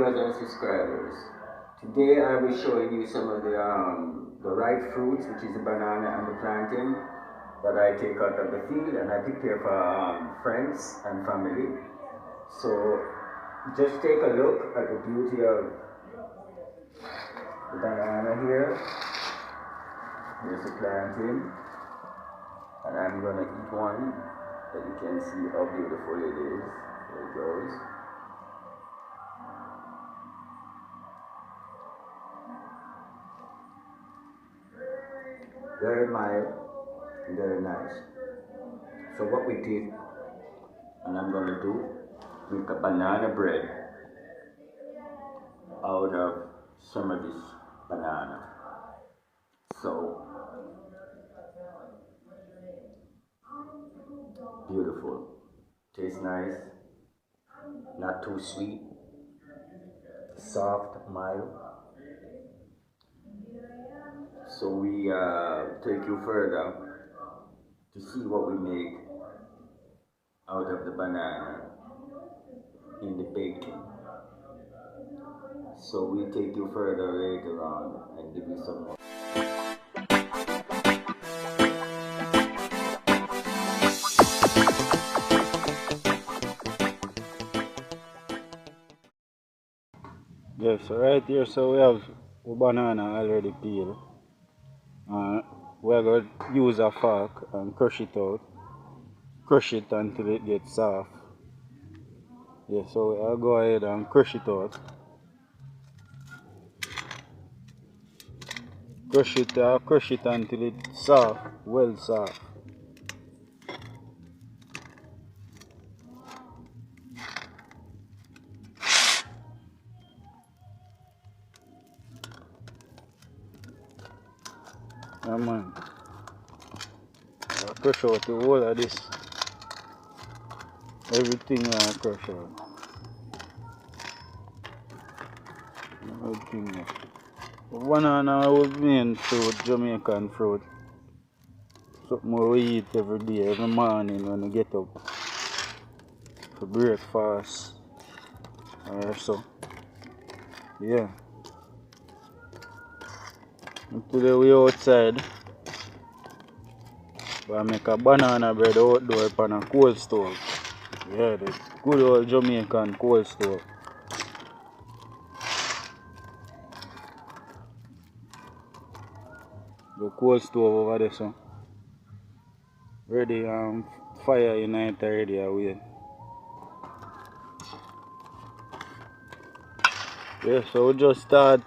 viewers and subscribers. Today I will be showing you some of the ripe fruits, which is the banana and the plantain, that I take out of the field and I prepare for friends and family. So just take a look at the beauty of the banana here. Here's the plantain, and I'm gonna eat one, that you can see how beautiful it is. There it goes. Very mild, very nice. So what we did, and I'm gonna do, make a banana bread out of some of this banana. So beautiful, tastes nice, not too sweet, soft, mild. So we take you further to see what we make out of the banana in the baking. So we'll take you further later on and give you some more. Yes, so right here, so we have a banana already peeled. We're going to use a fork and crush it out. Crush it until it gets soft. Yeah, so I'll go ahead and crush it out. I'll crush it until it's soft, well soft. Yeah, man. I'll crush out the whole of this. Everything I'll crush out. Everything. Banana was main fruit, Jamaican fruit. Something we eat every day, every morning when we get up for breakfast or so. Yeah. And today we outside. I make a banana bread outdoor on a cold stove. Yeah, the good old Jamaican cold stove. The cold stove over there, so ready, fire in it already away. Yeah, so we just start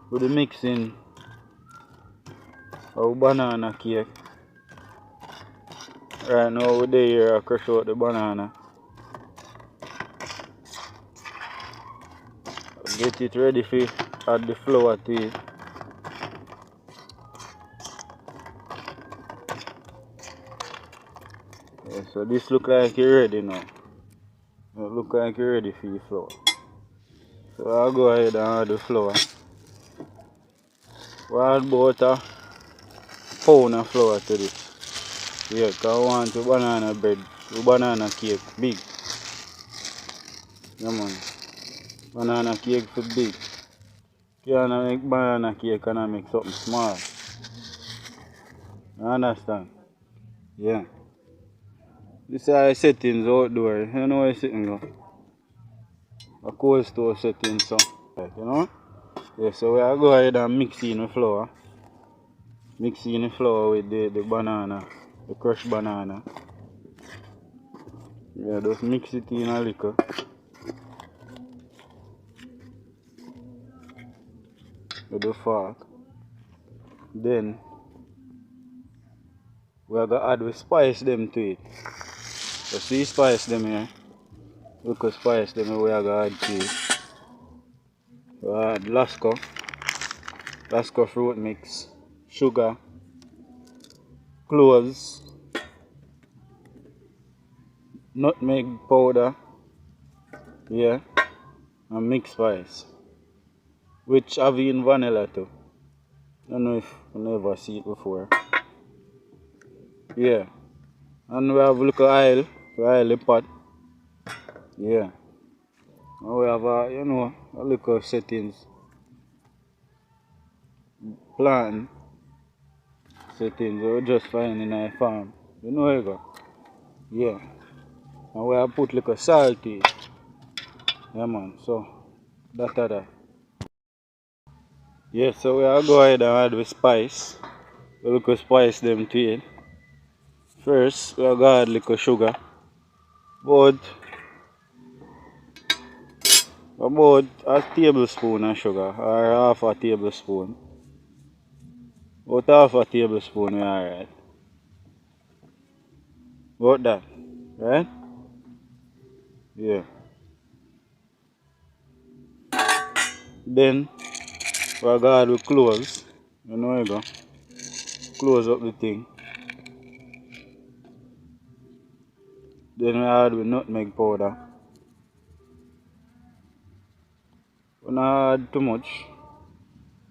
with the mixing of banana cake. Right now we're there, I crush out the banana. Get it ready for add the flour to it. Yeah, so this look like it's ready now. It look like it's ready for the flour. So I'll go ahead and add the flour. We add about a pound of flour to this. Yeah, because I want the banana bread, the banana cake big. Yeah, man. Banana cake for big. You can't make banana cake and I make something small. You understand? Yeah. This is our settings outdoor. You know where sitting go? A cold stove setting, so. You know? Yeah, so we are go ahead and mix in the flour. Mix in the flour with the banana, the crushed banana. Yeah, just mix it in a little. With the fork. Then we are going to add the spice them to it. So see spice them here. We could spice them we are going to add to it. We add Rasta fruit mix, sugar, cloves, nutmeg powder, yeah, and mixed spice. Which have in vanilla too. I don't know if you never see it before. Yeah. And we have a little oil. We oil the pot. Yeah. And we have a, you know, a little settings. Planting settings we just find in our farm. You know you go? Yeah. And we have put little salt in it. Yeah man, so that. Yeah, so we are go ahead and add with spice. We look spice them to it. First we are gonna add little sugar. About a tablespoon of sugar or half a tablespoon. About half a tablespoon we alright. About that. Right? Yeah. Then we are gonna add with cloves. You know you go. Close up the thing. Then we add with nutmeg powder. We not add too much.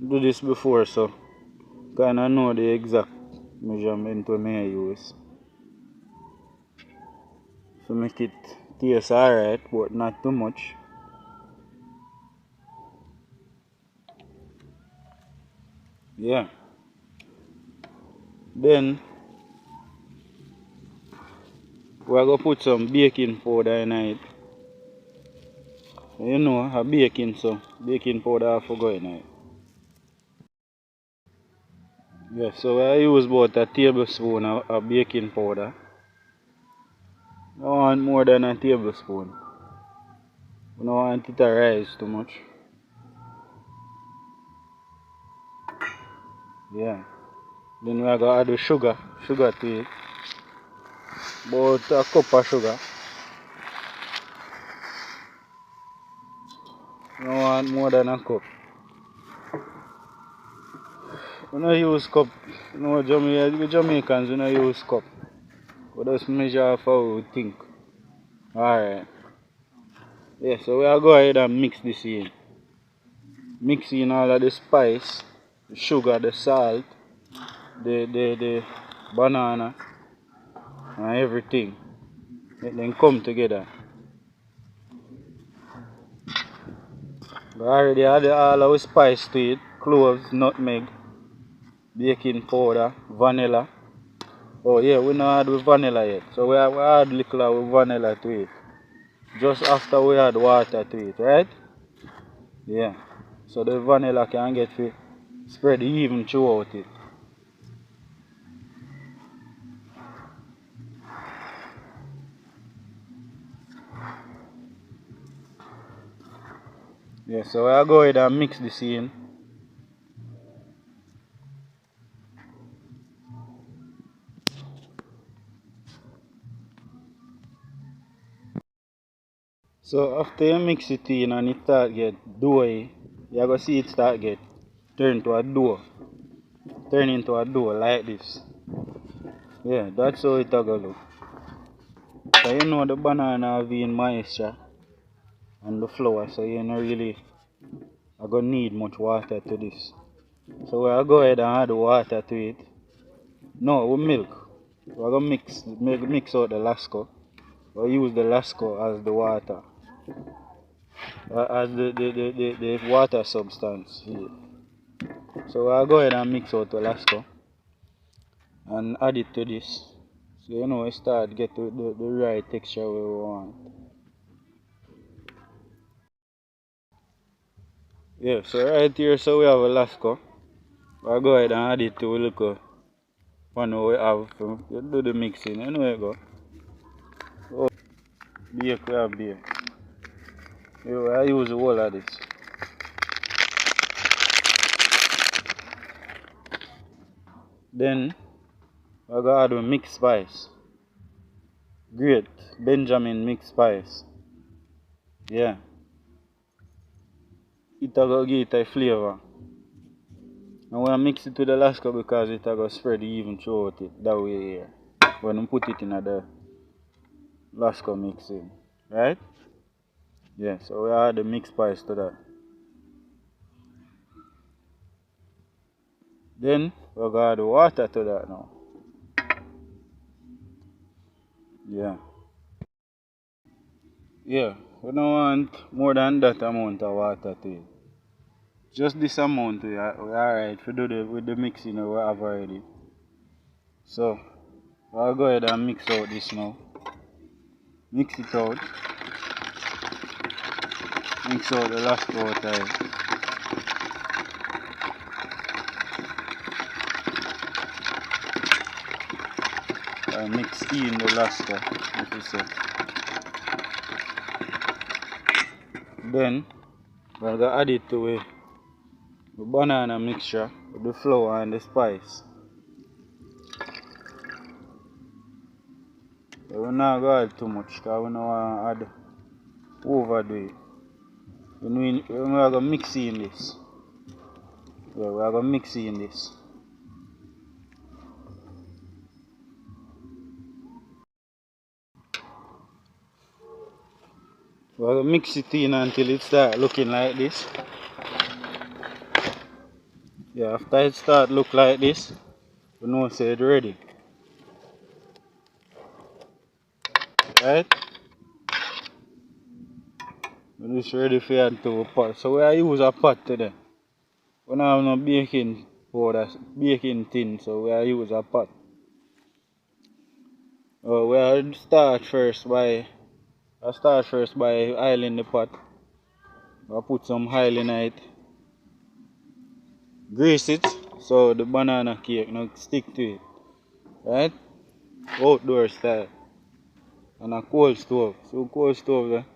Do this before so kinda know the exact measurement we may use. So make it taste alright but not too much. Yeah. Then we're gonna put some baking powder in it. You know, a baking powder have to go in it. Yeah, so I use about a tablespoon of baking powder. I don't want more than a tablespoon. I don't want it to rise too much. Yeah. Then we're gonna add the sugar to it. About a cup of sugar. I don't want more than a cup. We don't use cup. You know, we Jamaicans, we don't use cup. We just measure how we think. Alright. Yeah, so we are go ahead and mix this in. Mix in all of the spice, the sugar, the salt, the banana and everything. Let them come together. We already add all our spice to it. Cloves, nutmeg, baking powder, vanilla. Oh yeah, we not add with vanilla yet. So we add little of vanilla to it. Just after we add water to it, right? Yeah. So the vanilla can get to spread even throughout it. Yeah, so I'll go ahead and mix this in. So after you mix it in and it start get doughy, you're gonna see it start get turn to a dough. Turn into a dough like this. Yeah, that's how it gonna look. So you know the banana have in moisture and the flour, so you don't really are gonna need much water to this. So we'll go ahead and add water to it. No, with milk. We're gonna mix out the lasco. We'll use the lasco as the water. As the water substance here. So I'll go ahead and mix out the lasco and add it to this. So you know we start get to the right texture we want. Yeah, so right here so we have a lasco. I'll go ahead and add it to a little one we have to do the mixing. You know where you go. Oh, beer we have beer. Yeah, I use the whole of this. Then I gotta add a mixed spice. Great Benjamin mixed spice. Yeah. It will give it a flavor. And when I mix it with the lasco because it will spread even throughout it that way here. When I put it in the lasco mixing. Right? Yeah, so we add the mixed spice to that. Then we gotta add water to that now. Yeah. Yeah. We don't want more than that amount of water to it. Just this amount we are alright to do with the mixing we have already. So I'll go ahead and mix out this now. Mix it out. Mix out the last water. Mix in the last if you say. Then we're going to add it to the banana mixture with the flour and the spice. But we're not going to add too much because we don't want to add overdo it. We are going to mix in this. Yeah, we are going to mix in this. We're going to mix it in until it starts looking like this. Yeah, after it starts look like this, we know it's ready. Right? When it's ready for add to a pot. So we use a pot today. We don't have no baking powder, baking tin, so we use a pot. We start first by oiling the pot. I put some oil in it. Grease it so the banana cake not stick to it. Right? Outdoor style. And a cold stove. So cold stove there.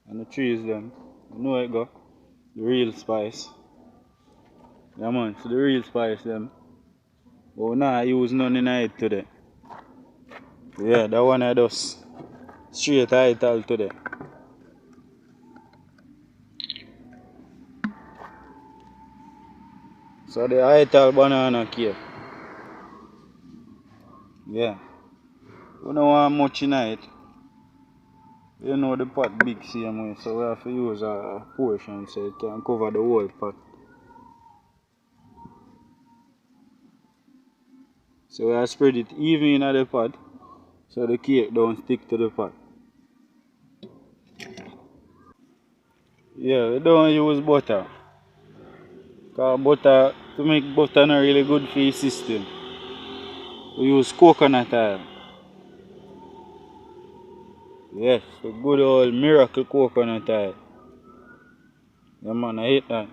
And the trees them. You know it go. The real spice. Yeah man, so the real spice them. But we not use none in it today. Yeah, that one I just straight ital today. So the ital banana cake. Yeah. We don't want much in it. You know the pot big same way, so we have to use a portion so it can cover the whole pot. So we have spread it even in the pot so the cake don't stick to the pot. Yeah, we don't use butter. Because butter, to make butter not really good for your system. We use coconut oil. Yes, the good old miracle coconut oil. Yeah man, I hate that.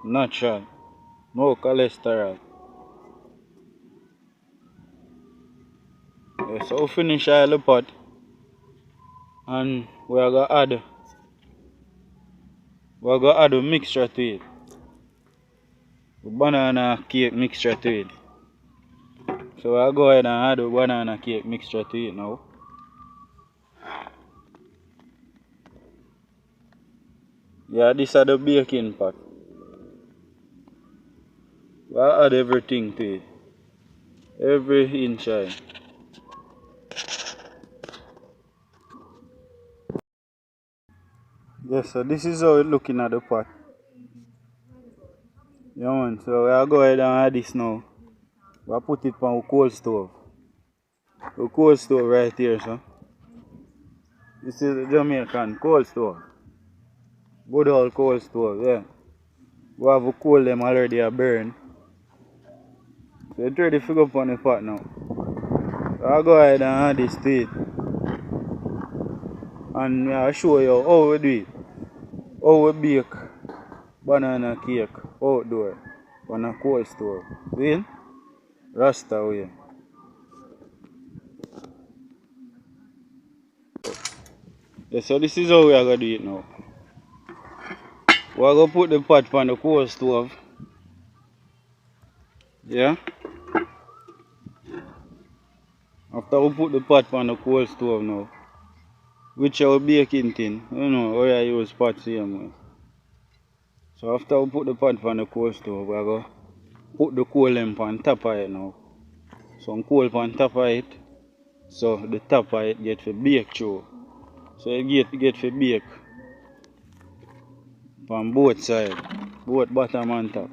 Natural. No cholesterol. Yeah, so we finish all the pot. And we're going to add a mixture to it. The banana cake mixture to it. So I'll go ahead and add the banana cake mixture to it now. Yeah, this is the baking pot. I'll add everything to it. Every inch of it. Yes, so this is how it's looking at the pot. Yeah man, so I'll go ahead and add this now. We'll put it on a cold stove. The cold stove right here, so. This is the Jamaican cold stove. Good old cold stove, yeah. We have a coal them already a burn. So it's ready to go up on the pot now. So I'll go ahead and add this to it. And I'll show you how we do it. How we bake banana cake outdoor on a cold stove. See? Rasta way. Yeah, so this is how we are going to do it now. We are going to put the pot on the cold stove. Yeah? After we put the pot on the cold stove now, which our baking tin, you know, we use pot same way. So after we put the pot on the cold stove, we are going to put the coal lamp on top of it now. Some coal on top of it, so the top of it get for bake through. So it get for bake from both sides, both bottom and top.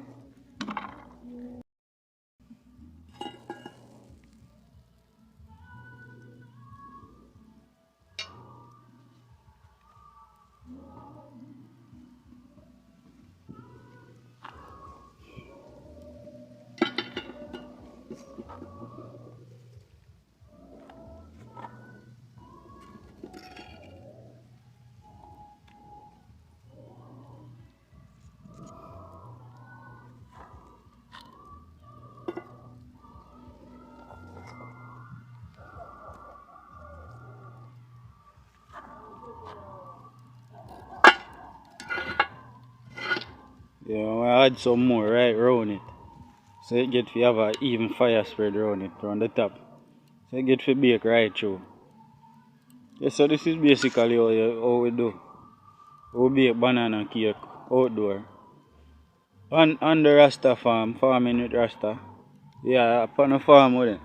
Yeah, I add some more right round it. So it get to have a even fire spread around it, around the top. So it get to bake right through. Yeah, so this is basically how we do. We bake banana cake outdoor. On the Rasta farm, farming with Rasta. Yeah, upon the farm with it.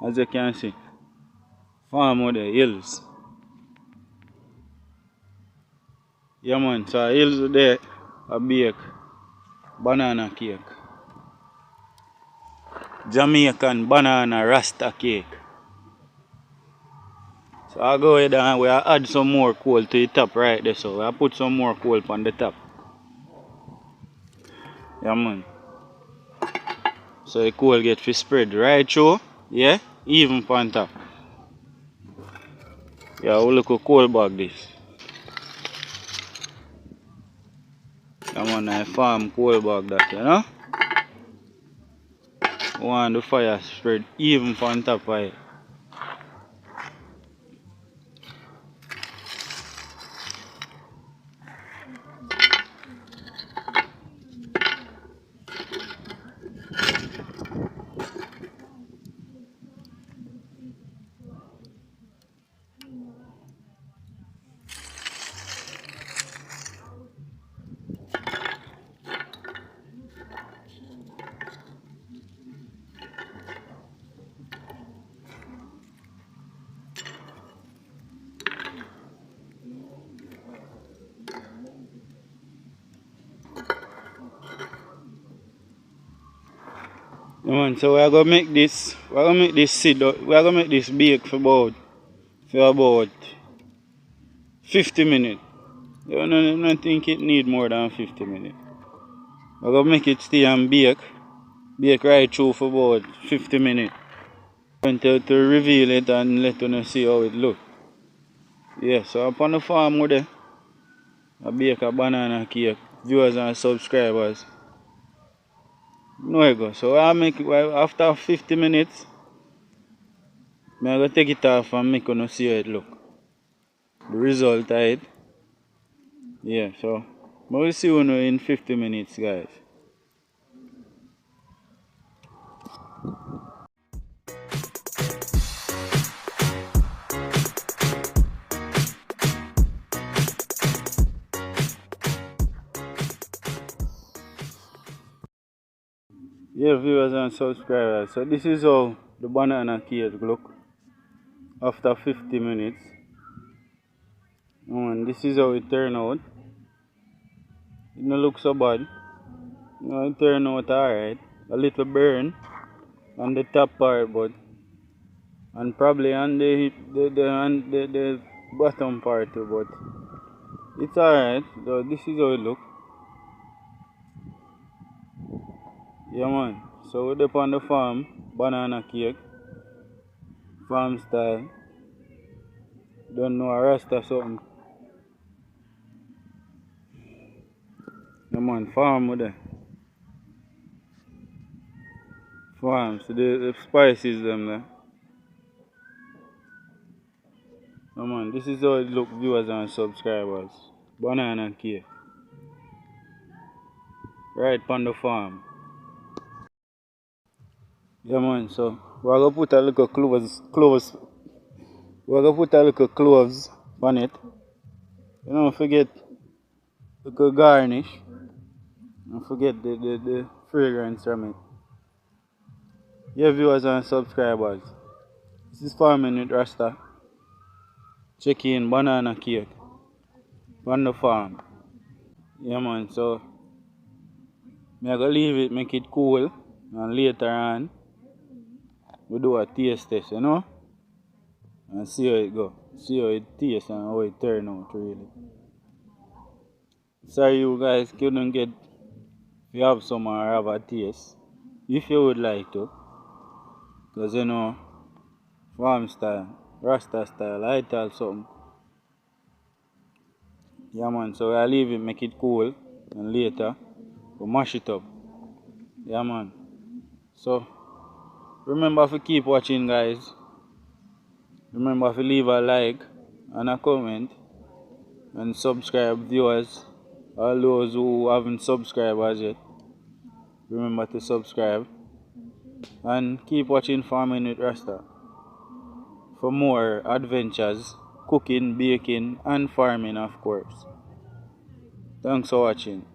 As you can see. Farm with the hills. Yeah man, so hills there I bake banana cake. Jamaican banana Rasta cake. So I go ahead and we add some more coal to the top right there. So I put some more coal on the top. Yeah man. So the coal get to spread right through. Yeah, even on top. Yeah, we look a coal bag this. Yeah man, I farm coal bag that, you know. We want the fire spread even on top of it. Yeah, man, so we are gonna make this. We are gonna make this sit. We are gonna make this bake for about 50 minutes. I don't think it need more than 50 minutes. We're gonna make it stay and bake right through for about 50 minutes. Going to reveal it and let you see how it look. Yeah, so upon the farm with I bake a banana cake. Viewers and subscribers. No you go. So I make it after 50 minutes. I'm gonna take it off and make you see how it look. The result of it. Yeah, so we'll see you in 50 minutes, guys. Yeah, viewers and subscribers. So this is how the banana cake look after 50 minutes. And this is how it turn out. It don't look so bad. It turn out alright. A little burn on the top part, but and probably on the bottom part too, but it's alright. So this is how it look. Yeah man. So we're up on the farm, banana cake, farm style. Don't know a Rasta something. Yeah man, farm with it. Farm, so the spices them there. Yeah man, this is how it look, viewers and subscribers. Banana cake. Right on the farm. Yeah man, so we're gonna put a little cloves. We're gonna put a little cloves on it. You don't forget little garnish. Don't forget the fragrance from it. Yeah, viewers and subscribers. This is farming with Rasta. Check in banana cake on the farm. Yeah man, so I'm gonna leave it, make it cool, and later on we do a taste test, you know? And see how it go. See how it tastes and how it turn out really. Sorry you guys couldn't get if you have some or have a taste. If you would like to. Because you know, farm style, Rasta style, I tell something. Yeah man, so I leave it, make it cool, and later we mash it up. Yeah man. So remember to keep watching guys. Remember to leave a like and a comment and subscribe viewers All those who haven't subscribed as yet, remember to subscribe and keep watching Farming with Rasta for more adventures, cooking, baking and farming of course. Thanks for watching.